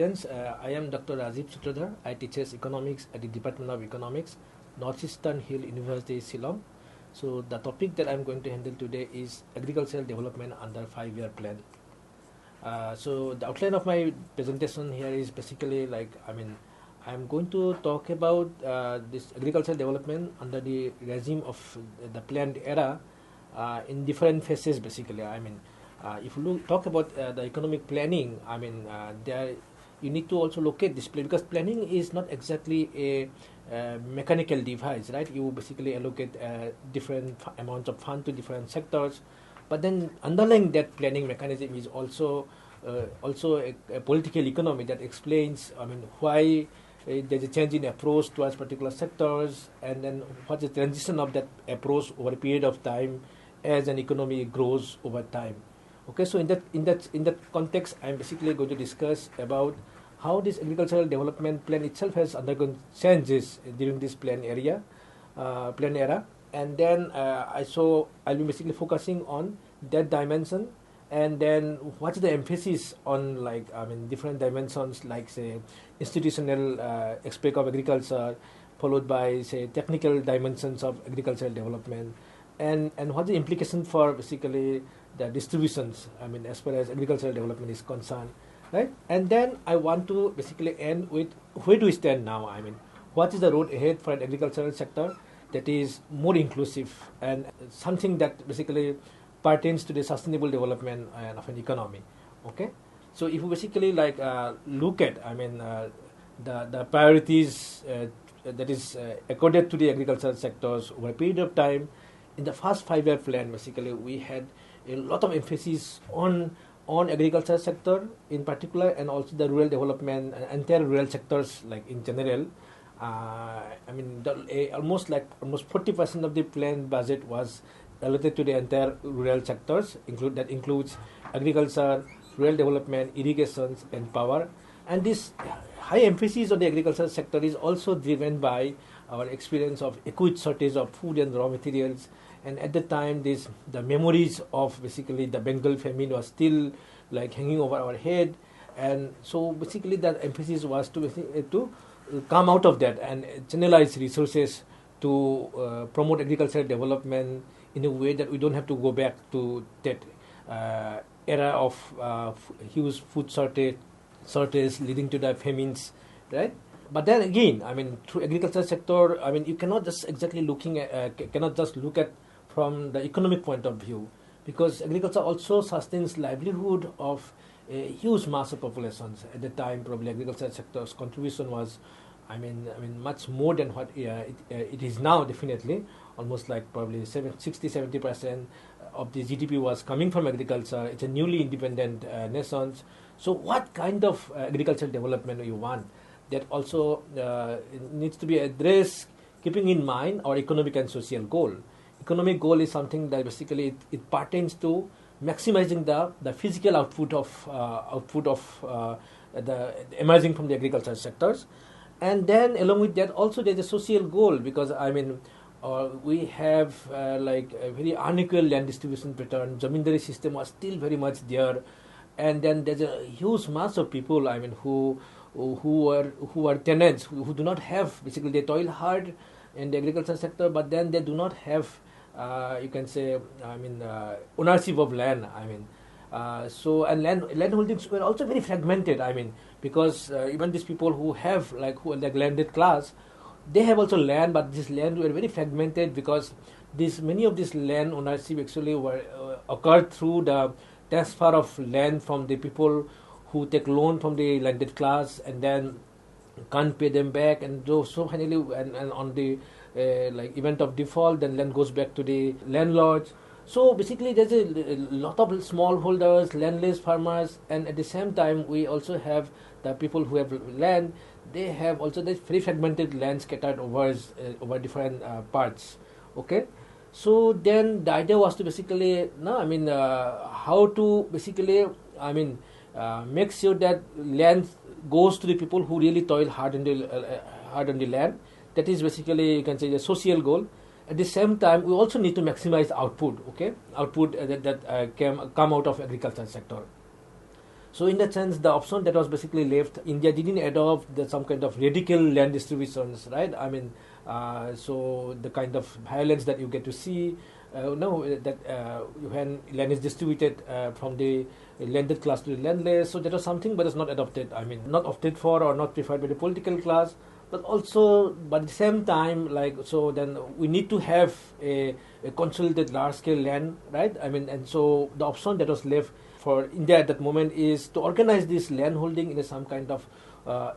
students. I am Dr. Rajiv Sutradhar. I teaches economics at the Department of Economics, Northeastern Hill University, Shillong. So the topic that I'm going to handle today is agricultural development under 5-year plan. So the outline of my presentation here is basically I'm going to talk about this agricultural development under the regime of the planned era in different phases basically. If you talk about the economic planning, there you need to also locate this plan, because planning is not exactly a mechanical device, right? You basically allocate different amounts of fund to different sectors, but then underlying that planning mechanism is also a political economy that explains, why there's a change in approach towards particular sectors, and then what's the transition of that approach over a period of time as an economy grows over time. Okay, so in that context, I'm basically going to discuss about how this agricultural development plan itself has undergone changes during this plan era, and then I'll be basically focusing on that dimension, and then what's the emphasis on different dimensions, like say institutional aspect of agriculture, followed by say technical dimensions of agricultural development, and what's the implication for basically the distributions, as far as agricultural development is concerned, right? And then I want to basically end with where do we stand now? What is the road ahead for an agricultural sector that is more inclusive and something that basically pertains to the sustainable development of an economy. Okay, so if you basically look at the priorities that is accorded to the agricultural sectors over a period of time, in the first 5-year plan, basically we had a lot of emphasis on agriculture sector in particular, and also the rural development, entire rural sectors like in general. Almost 40% of the planned budget was related to the entire rural sectors, that includes agriculture, rural development, irrigation, and power. And this high emphasis on the agricultural sector is also driven by our experience of acute shortage of food and raw materials. And at the time, the memories of basically the Bengal famine was still hanging over our head, and so basically that emphasis was to come out of that and channelize resources to promote agricultural development in a way that we don't have to go back to that era of huge food shortage leading to the famines, right? But then again, through agricultural sector, you cannot just look at from the economic point of view, because agriculture also sustains livelihood of a huge mass of populations. At the time, probably agricultural sector's contribution was, much more than what it is now. Definitely, almost probably 60-70% of the GDP was coming from agriculture. It's a newly independent nation. So, what kind of agricultural development do you want? That also needs to be addressed, keeping in mind our economic and social goal. Economic goal is something that basically it pertains to maximizing the physical output of the emerging from the agricultural sectors, and then along with that also there's a social goal, because we have a very unequal land distribution pattern. Zamindari system was still very much there, and then there's a huge mass of people who are tenants who do not have, basically they toil hard in the agricultural sector, but then they do not have ownership of land. And land holdings were also very fragmented. Because even these people who are landed class, they have also land, but this land were very fragmented, because many of this land ownership actually occurred through the transfer of land from the people who take loan from the landed class and then can't pay them back, and so finally and on the event of default, then land goes back to the landlords. So basically there's a lot of smallholders, landless farmers, and at the same time we also have the people who have land. They have also this very fragmented land scattered over different parts. Okay, so then the idea was to basically how to basically make sure that land goes to the people who really toil hard on the land. That is basically, you can say, the social goal. At the same time, we also need to maximize output. Okay, output that come out of agricultural sector. So in that sense, the option that was basically left, India didn't adopt some kind of radical land distributions, right? I mean, so the kind of violence that you get to see, no, that when land is distributed from the landed class to the landless, so that was something but it's not adopted. I mean, not opted for or not preferred by the political class, but also, but at the same time, like, so then we need to have a consolidated large-scale land, right? I mean, and so the option that was left for India at that moment is to organize this land holding in some kind of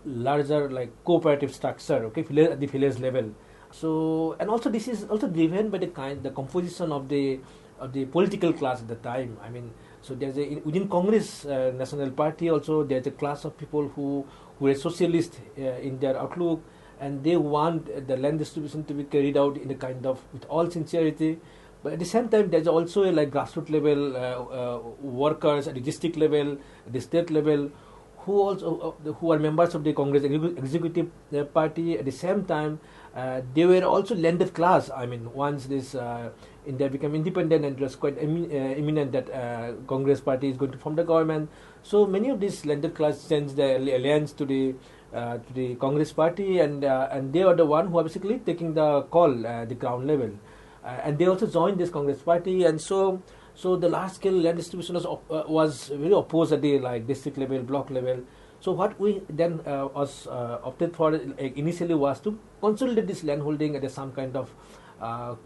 larger, like, cooperative structure, okay, at the village level. So, and also this is also driven by the composition of the political class at the time. I mean, so there's within Congress National Party also there's a class of people who are socialist in their outlook, and they want the land distribution to be carried out in a kind of with all sincerity. But at the same time, there's also a like grassroots level workers at the district level, at the state level, who also who are members of the Congress executive party. At the same time, they were also landed class. I mean, once this India became independent, and it was quite imminent that Congress party is going to form the government. So many of these landed class sends their alliance to the Congress party, and they are the one who are basically taking the call at the ground level, and they also joined this Congress party, and so the large scale land distribution was very opposed at the like district level, block level. So what we then was opted for initially was to consolidate this land holding at some kind of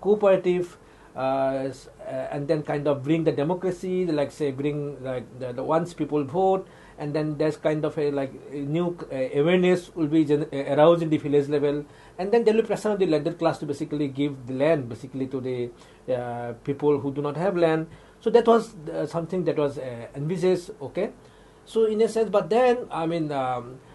cooperative, and then kind of bring the democracy, like say bring like the once people vote, and then there's kind of a like a new awareness will be aroused in the village level, and then there will be pressure on the landed class to basically give the land basically to the people who do not have land. So that was something that was envisaged, okay. So in a sense, but then I mean,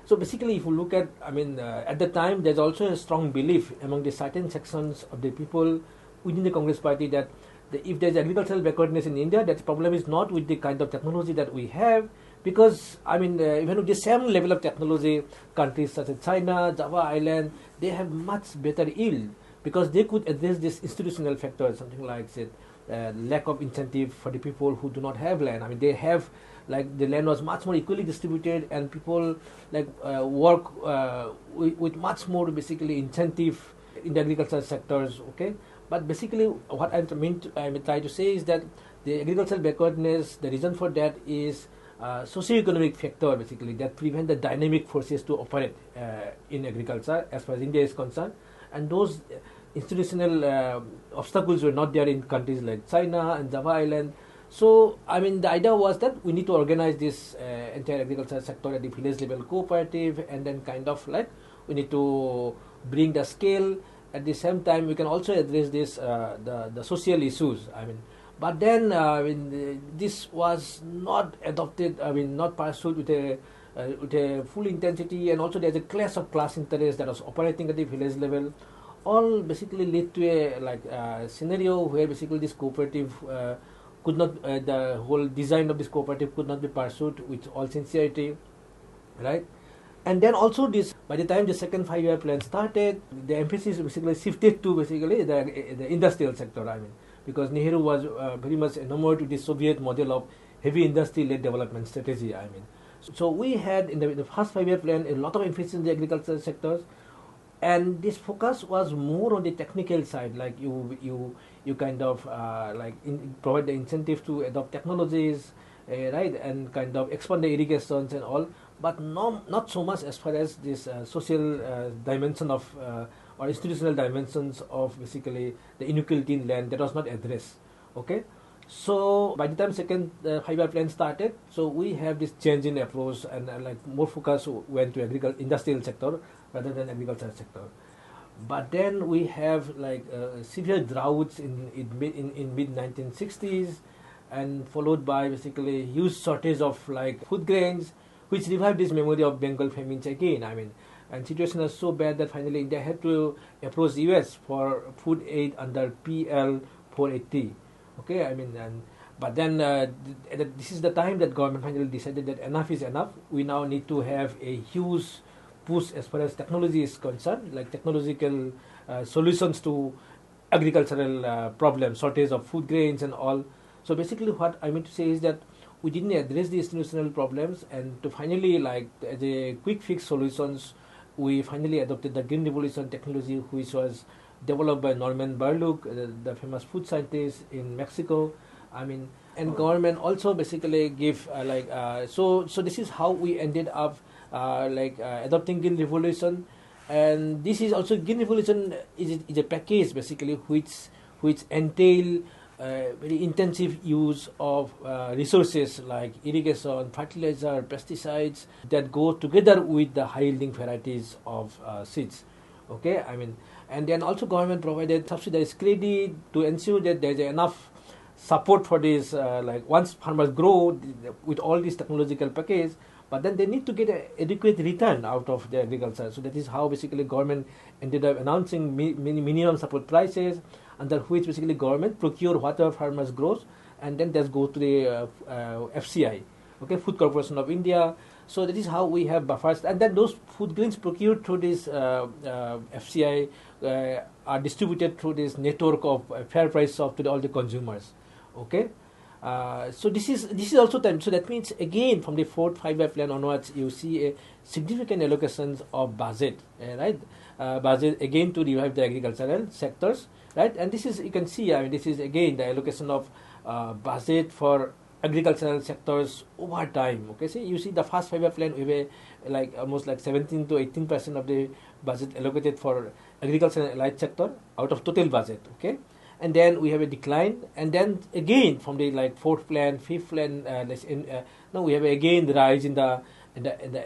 so basically, if you look at, I mean, at the time, there's also a strong belief among the certain sections of the people within the Congress party that if there's agricultural backwardness in India, that problem is not with the kind of technology that we have, because I mean, even with the same level of technology, countries such as China, Java Island, they have much better yield because they could address this institutional factor, something like say, lack of incentive for the people who do not have land. I mean, they have, like, the land was much more equally distributed, and people like work with much more basically incentive in the agricultural sectors, okay. But basically what I try to say is that the agricultural backwardness, the reason for that is socio-economic factor basically that prevent the dynamic forces to operate in agriculture as far as India is concerned, and those institutional obstacles were not there in countries like China and Java Island. So, I mean, the idea was that we need to organize this entire agricultural sector at the village level cooperative, and then kind of like we need to bring the scale. At the same time, we can also address this the social issues. I mean, but then I mean, this was not adopted. I mean, not pursued with a full intensity, and also there's a clash of class interests that was operating at the village level. All basically lead to a scenario where basically this cooperative could not, the whole design of this cooperative could not be pursued with all sincerity, right? And then also this, by the time the second 5-year plan started, the emphasis basically shifted to basically the industrial sector. I mean, because Nehru was very much enamored with the Soviet model of heavy industry-led development strategy. I mean, so we had in the first 5-year plan a lot of emphasis in the agricultural sectors, and this focus was more on the technical side, like you kind of provide the incentive to adopt technologies, right, and kind of expand the irrigations and all, but not so much as far as this social dimension of or institutional dimensions of basically the inequality in land that was not addressed, okay. So by the time second 5-year plan started, so we have this change in approach, and like more focus went to industrial sector rather than agricultural sector. But then we have like severe droughts in mid 1960s, and followed by basically huge shortage of like food grains, which revived this memory of Bengal famines again. I mean, and situation was so bad that finally India had to approach US for food aid under PL 480. Okay, I mean, but then this is the time that government finally decided that enough is enough. We now need to have a huge push as far as technology is concerned, like technological solutions to agricultural problems, shortage of food grains and all. So basically what I mean to say is that we didn't address the institutional problems, and to finally, like, as a quick fix solutions, we finally adopted the Green Revolution technology, which was developed by Norman Borlaug, the famous food scientist in Mexico. I mean, and government also basically give so this is how we ended up adopting Green Revolution. And this is also, Green Revolution is a package basically which entail very intensive use of resources like irrigation, fertilizer, pesticides that go together with the high yielding varieties of seeds. Okay, I mean, and then also government provided subsidized credit to ensure that there's enough support for this. Like, once farmers grow with all these technological package, but then they need to get an adequate return out of their agriculture. So that is how basically government ended up announcing minimum support prices, under which basically government procure whatever farmers grows, and then that go to the FCI, okay, Food Corporation of India. So that is how we have buffers, and then those food grains procured through this FCI are distributed through this network of fair price of to all the consumers. Okay. So this is also time. So that means again from the fourth five-year plan onwards, you see a significant allocations of budget, right? Budget again to revive the agricultural sectors, right? And this is, you can see, I mean, this is again the allocation of budget for agricultural sectors over time. Okay, so you see the first five-year plan, we were like almost like 17 to 18% of the budget allocated for agriculture and allied sector out of total budget. Okay. And then we have a decline, and then again from the like fourth plan, fifth plan, now we have again the rise in the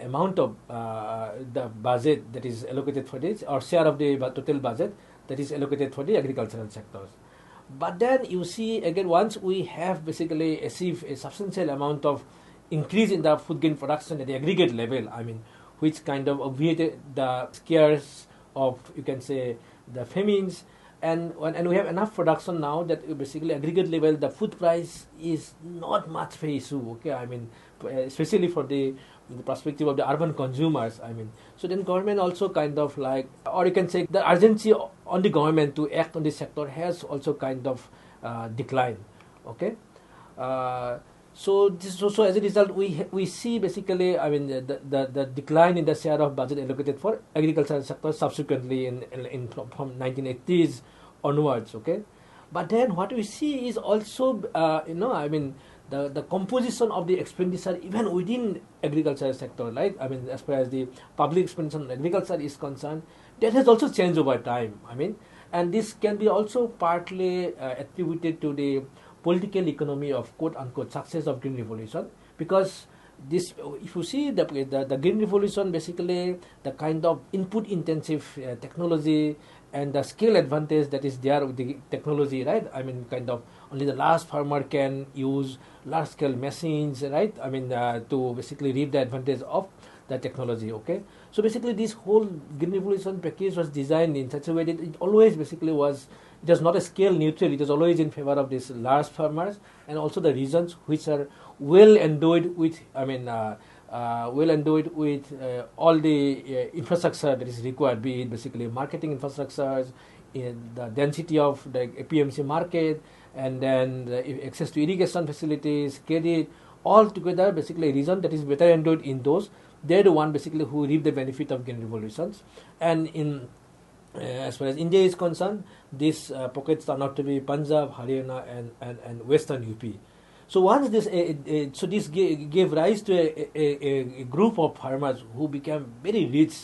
amount of the budget that is allocated for this, or share of the total budget that is allocated for the agricultural sectors. But then you see again, once we have basically achieved a substantial amount of increase in the food grain production at the aggregate level, I mean, which kind of obviated the scares of, you can say, the famines. And we have enough production now that basically aggregate level the food price is not much of an issue. Okay, I mean, especially for the perspective of the urban consumers. I mean, so then government also kind of like, or you can say the urgency on the government to act on this sector has also kind of declined. Okay. So as a result, we see basically, I mean, the decline in the share of budget allocated for agricultural sector subsequently from 1980s onwards. Okay, but then what we see is also I mean, the composition of the expenditure even within agricultural sector, right? I mean, as far as the public expenditure on agriculture is concerned, that has also changed over time. I mean, and this can be also partly attributed to the political economy of quote unquote success of Green Revolution, because this, if you see the Green Revolution, basically the kind of input intensive technology and the scale advantage that is there with the technology, right? I mean, kind of only the large farmer can use large scale machines, right? I mean, to basically reap the advantage of the technology. Okay, so basically this whole Green Revolution package was designed in such a way that it always basically was, it was not a scale neutral, it was always in favor of these large farmers and also the regions which are well endowed with, I mean, well endowed with all the infrastructure that is required, be it basically marketing infrastructures, in the density of the APMC market, and then the access to irrigation facilities, credit, all together basically a region that is better endowed in those, they're the one basically who reap the benefit of Green Revolutions. And in as far as India is concerned, these pockets turn out to be Punjab, Haryana, and Western UP. So once this, so this gave rise to a group of farmers who became very rich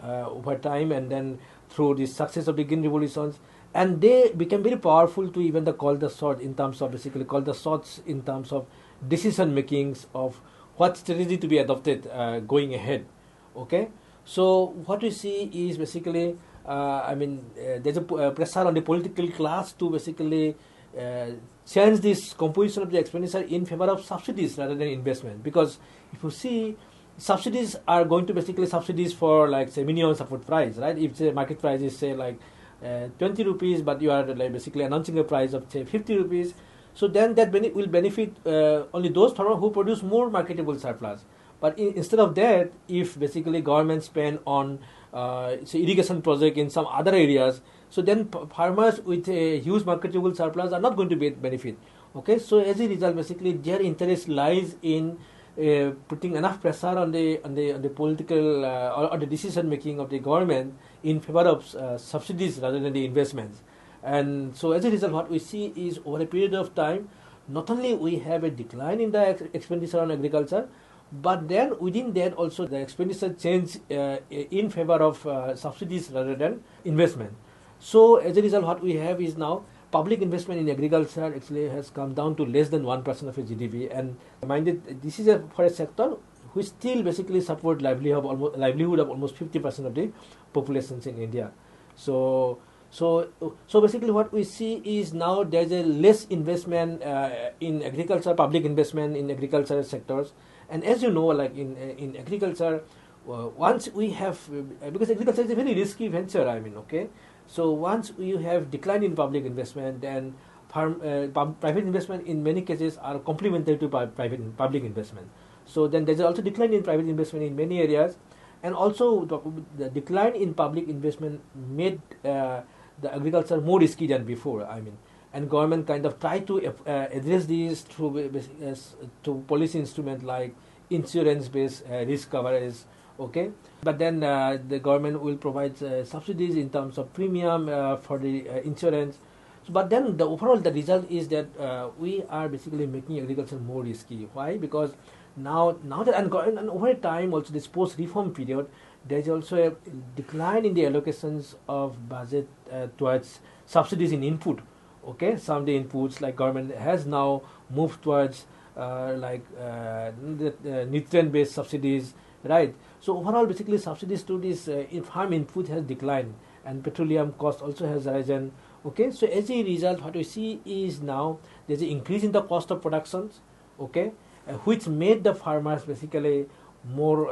over time, and then through the success of the Green Revolutions, and they became very powerful to even call the shots in terms of basically call the shots in terms of decision makings of what strategy to be adopted going ahead. Okay, so what we see is basically, I mean, there's a pressure on the political class to basically change this composition of the expenditure in favor of subsidies rather than investment. Because if you see, subsidies are going to basically subsidies for like say minimum support price, right? If the market price is say like 20 rupees, but you are like basically announcing a price of say 50 rupees, so then that will benefit only those farmers who produce more marketable surplus. But instead of that, if basically government spend on say irrigation project in some other areas, so then farmers with a huge marketable surplus are not going to benefit. Okay, so as a result, basically their interest lies in putting enough pressure on the political or the decision making of the government in favor of subsidies rather than the investments. And so as a result, what we see is over a period of time, not only we have a decline in the expenditure on agriculture, but then within that also the expenditure change in favor of subsidies rather than investment. So as a result, what we have is now public investment in agriculture actually has come down to less than 1% of a GDP. And minded, this is for a sector which still basically support livelihood of almost 50% of the populations in India. So basically what we see is now there's a less investment in agriculture, public investment in agricultural sectors. And as you know, like in agriculture, once we have, because agriculture is a very risky venture, I mean, okay. So once you have decline in public investment, then private investment in many cases are complementary to public investment. So then there's also decline in private investment in many areas, and also the decline in public investment made the agriculture more risky than before. I mean, and government kind of try to address these through policy instrument like insurance-based risk coverage. Okay, but then the government will provide subsidies in terms of premium for the insurance. But then the overall the result is that we are basically making agriculture more risky. Why? Because now that and over time also this post-reform period, there is also a decline in the allocations of budget towards subsidies in input. Okay, some of the inputs like government has now moved towards nutrient-based subsidies, right? So overall, basically, subsidies to this farm input has declined, and petroleum cost also has risen. Okay, so as a result, what we see is now there's an increase in the cost of productions. Okay, which made the farmers basically more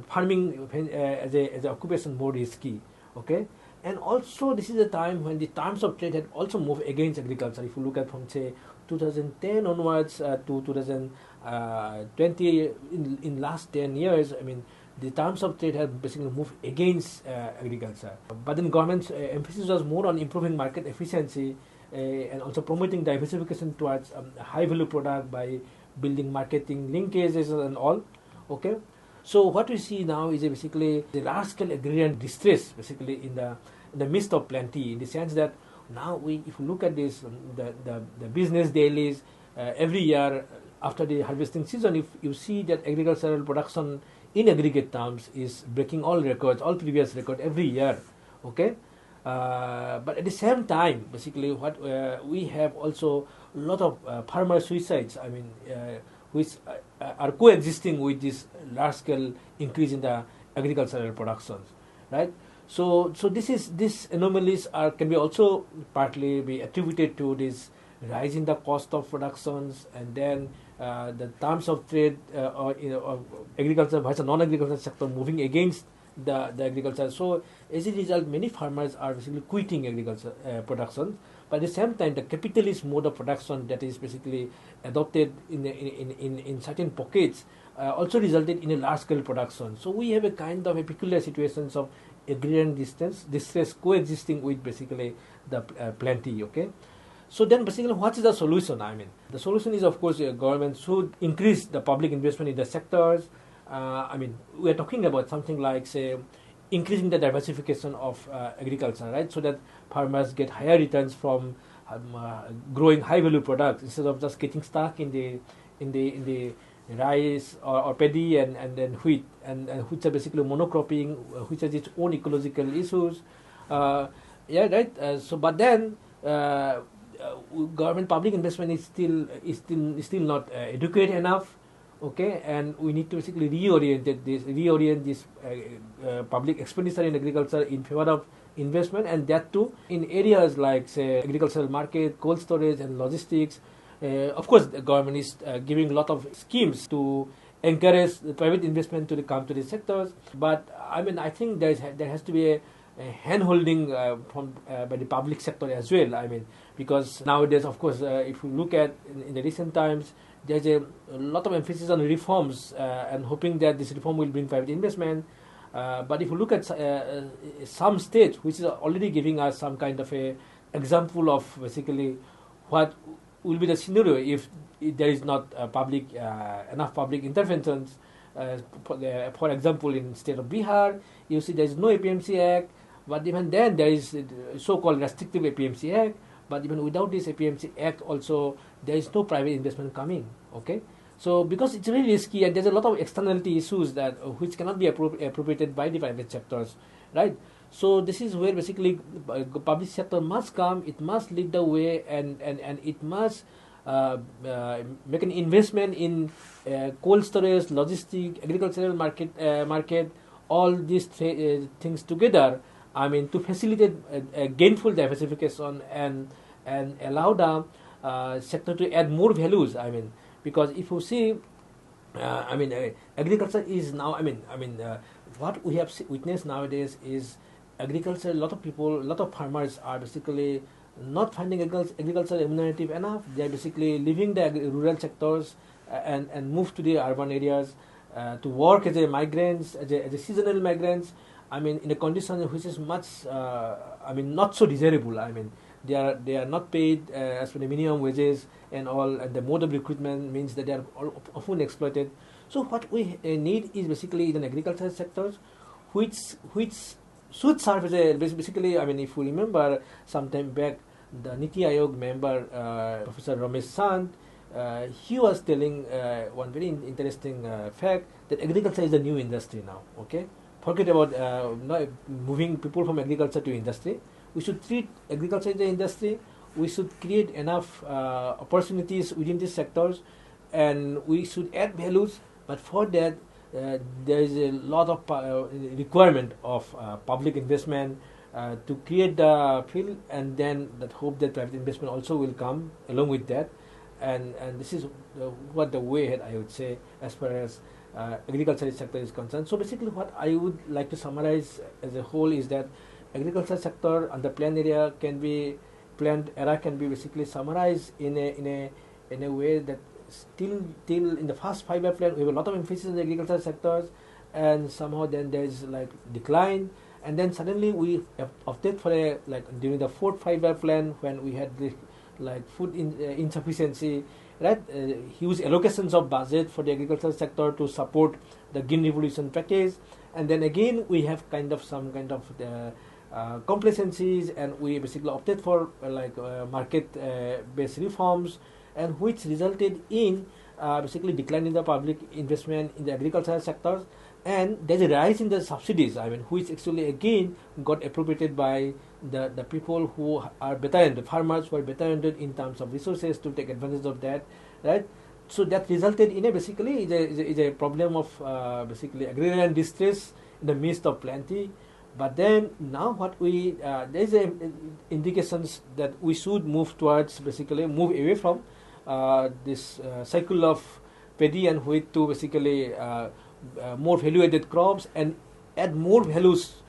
farming as a occupation more risky. Okay, and also this is a time when the terms of trade had also moved against agriculture. If you look at from say 2010 onwards to 2020, in last 10 years, I mean, the terms of trade have basically moved against agriculture. But then government's emphasis was more on improving market efficiency and also promoting diversification towards high value product by building marketing linkages and all. Okay, so what we see now is basically the large scale agrarian distress basically in the midst of plenty, in the sense that now if you look at this the business dailies every year after the harvesting season, if you see that agricultural production in aggregate terms is breaking all records, all previous records every year. Okay, but at the same time, basically what we have also a lot of farmer suicides. I mean, which are coexisting with this large scale increase in the agricultural productions, right? So these anomalies can be also partly be attributed to this rise in the cost of productions, and then the terms of trade or of agriculture versus non-agricultural sector moving against the agriculture. So as a result, many farmers are basically quitting agriculture production. But at the same time, the capitalist mode of production that is basically adopted in certain pockets also resulted in a large-scale production. So we have a kind of a peculiar situations of agrarian distress coexisting with basically the plenty. Okay. So then basically what is the solution? I mean, the solution is, of course, government should increase the public investment in the sectors. I mean, we are talking about something like, say, increasing the diversification of agriculture, right? So that farmers get higher returns from growing high value products instead of just getting stuck in the rice or paddy and then wheat, and which are basically monocropping, which has its own ecological issues. Yeah, right. So, but then government public investment is still not adequate enough. Okay, and we need to basically reorient this public expenditure in agriculture in favor of investment, and that too in areas like, say, agricultural market, cold storage, and logistics. Of course, the government is giving a lot of schemes to encourage the private investment to come to these sectors. But I mean, I think there has to be a hand-holding from by the public sector as well. I mean, because nowadays, of course, if you look at in the recent times, there's a lot of emphasis on reforms and hoping that this reform will bring private investment. But if you look at some states which is already giving us some kind of a example of basically what will be the scenario if there is not enough public interventions. For example, in state of Bihar, you see there is no APMC Act, but even then there is so-called restrictive APMC Act. But even without this APMC Act, also there is no private investment coming. Okay, so because it's really risky and there's a lot of externality issues that which cannot be appropriated by the private sectors, right? So this is where basically public sector must come. It must lead the way, and it must make an investment in cold storage, logistic, agricultural market, all these things together. I mean, to facilitate gainful diversification and allow the sector to add more values. I mean, because if you see, agriculture is now. What we have witnessed nowadays is agriculture. A lot of people, a lot of farmers are basically not finding agriculture remunerative enough. They are basically leaving the rural sectors and move to the urban areas to work as a migrants, as a seasonal migrants. I mean, in a condition which is much, not so desirable. I mean, they are not paid as per the minimum wages and all, and the mode of recruitment means that they are often exploited. So what we need is basically an agricultural sectors, which should serve as a basically. I mean, if you remember some time back, the Niti Aayog member Professor Ramesh Sant, he was telling one very interesting fact that agriculture is a new industry now. Okay, forget about not moving people from agriculture to industry. We should treat agriculture as an industry. We should create enough opportunities within these sectors, and we should add values. But for that, there is a lot of requirement of public investment to create the field, and then that hope that private investment also will come along with that. And this is what the way ahead, I would say, as far as agricultural sector is concerned. So basically, what I would like to summarize as a whole is that agricultural sector and the planned era can be basically summarized in a way that still till in the first 5-year plan we have a lot of emphasis on the agricultural sectors, and somehow then there is like decline, and then suddenly we have opted for a during the 4th 5-year plan when we had the food insufficiency, right? Huge allocations of budget for the agricultural sector to support the Green Revolution package, and then again we have some kind of complacencies, and we basically opted for market based reforms, and which resulted in basically decline in the public investment in the agricultural sectors, and there's a rise in the subsidies, which actually again got appropriated by the people who are better ended, farmers who are better ended in terms of resources to take advantage of that, right? So that resulted in a problem of basically agrarian distress in the midst of plenty. But then now what we there's indications that we should move away from this cycle of paddy and wheat to basically more value-added crops and add more values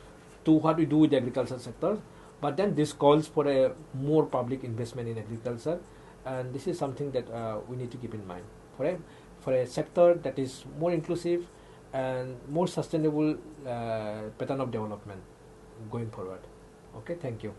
to what we do with the agricultural sector. But then this calls for a more public investment in agriculture, and this is something that we need to keep in mind for a sector that is more inclusive and more sustainable pattern of development going forward. Okay, thank you.